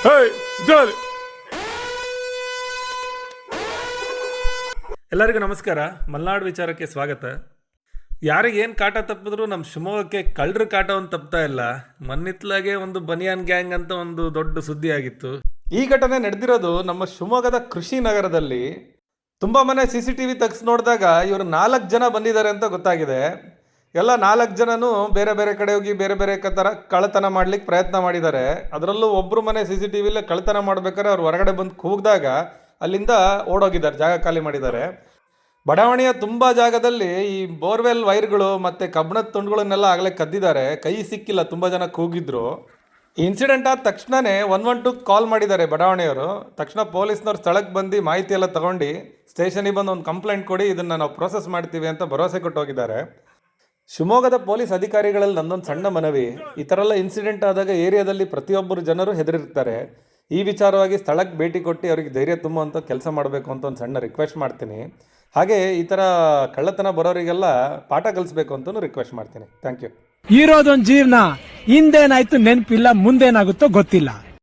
ಹೇಯ್, ಜೋಲಿ. ಎಲ್ಲರಿಗೂ ನಮಸ್ಕಾರ. ಮಲ್ನಾಡು ವಿಚಾರಕ್ಕೆ ಸ್ವಾಗತ. ಯಾರಿಗೇನು ಕಾಟ ತಪ್ಪಿದ್ರು ನಮ್ಮ ಶಿವಮೊಗ್ಗಕ್ಕೆ ಕಳ್ಳರ ಕಾಟ ಒಂದು ತಪ್ತಾ ಇಲ್ಲ. ಮನ್ನಿತ್ಲಾಗೆ ಒಂದು ಬನಿಯಾನ್ ಗ್ಯಾಂಗ್ ಅಂತ ಒಂದು ದೊಡ್ಡ ಸುದ್ದಿ ಆಗಿತ್ತು. ಈ ಘಟನೆ ನಡೆದಿರೋದು ನಮ್ಮ ಶಿವಮೊಗ್ಗದ ಕೃಷಿ ನಗರದಲ್ಲಿ. ತುಂಬ ಮನೆ CCTV ತೆಗ್ಸಿ ನೋಡಿದಾಗ ಇವರು 4 ಜನ ಬಂದಿದ್ದಾರೆ ಅಂತ ಗೊತ್ತಾಗಿದೆ. ಎಲ್ಲ 4 ಜನನೂ ಬೇರೆ ಬೇರೆ ಕಡೆ ಹೋಗಿ ಬೇರೆ ಬೇರೆ ಥರ ಕಳ್ಳತನ ಮಾಡ್ಲಿಕ್ಕೆ ಪ್ರಯತ್ನ ಮಾಡಿದ್ದಾರೆ. ಅದರಲ್ಲೂ ಒಬ್ಬರು ಮನೆ CCTVಲೇ ಕಳ್ಳತನ ಮಾಡ್ಬೇಕಾದ್ರೆ ಅವ್ರು ಹೊರಗಡೆ ಬಂದು ಕೂಗಿದಾಗ ಅಲ್ಲಿಂದ ಓಡೋಗಿದ್ದಾರೆ, ಜಾಗ ಖಾಲಿ ಮಾಡಿದ್ದಾರೆ. ಬಡಾವಣೆಯ ತುಂಬ ಜಾಗದಲ್ಲಿ ಈ ಬೋರ್ವೆಲ್ ವೈರ್ಗಳು ಮತ್ತು ಕಬ್ಬಣದ ತುಂಡುಗಳನ್ನೆಲ್ಲ ಆಗಲೇ ಕದ್ದಿದ್ದಾರೆ. ಕೈ ಸಿಕ್ಕಿಲ್ಲ, ತುಂಬ ಜನ ಕೂಗಿದ್ರು. ಈ ಇನ್ಸಿಡೆಂಟ್ ಆದ ತಕ್ಷಣವೇ 112 ಕಾಲ್ ಮಾಡಿದ್ದಾರೆ ಬಡಾವಣೆಯವರು. ತಕ್ಷಣ ಪೊಲೀಸ್ನವ್ರು ಸ್ಥಳಕ್ಕೆ ಬಂದು ಮಾಹಿತಿ ಎಲ್ಲ ತಗೊಂಡು ಸ್ಟೇಷನಿಗೆ ಬಂದು ಒಂದು ಕಂಪ್ಲೇಂಟ್ ಕೊಡಿ, ಇದನ್ನು ನಾವು ಪ್ರೋಸೆಸ್ ಮಾಡ್ತೀವಿ ಅಂತ ಭರವಸೆ ಕೊಟ್ಟು ಹೋಗಿದ್ದಾರೆ. ಶಿವಮೊಗ್ಗದ ಪೊಲೀಸ್ ಅಧಿಕಾರಿಗಳಲ್ಲಿ ನನ್ನೊಂದು ಸಣ್ಣ ಮನವಿ, ಈ ಥರ ಎಲ್ಲ ಇನ್ಸಿಡೆಂಟ್ ಆದಾಗ ಏರಿಯಾದಲ್ಲಿ ಪ್ರತಿಯೊಬ್ಬರು ಜನರು ಹೆದರಿರ್ತಾರೆ. ಈ ವಿಚಾರವಾಗಿ ಸ್ಥಳಕ್ಕೆ ಭೇಟಿ ಕೊಟ್ಟು ಅವರಿಗೆ ಧೈರ್ಯ ತುಂಬುವಂಥ ಕೆಲಸ ಮಾಡಬೇಕು ಅಂತ ಒಂದು ಸಣ್ಣ ರಿಕ್ವೆಸ್ಟ್ ಮಾಡ್ತೀನಿ. ಹಾಗೆ ಈ ಥರ ಕಳ್ಳತನ ಬರೋರಿಗೆಲ್ಲ ಪಾಠ ಕಲಿಸ್ಬೇಕು ಅಂತಲೂ ರಿಕ್ವೆಸ್ಟ್ ಮಾಡ್ತೀನಿ. Thank you. ಇರೋದೊಂದು ಜೀವನ, ಹಿಂದೇನಾಯ್ತು ನೆನಪಿಲ್ಲ, ಮುಂದೇನಾಗುತ್ತೋ ಗೊತ್ತಿಲ್ಲ.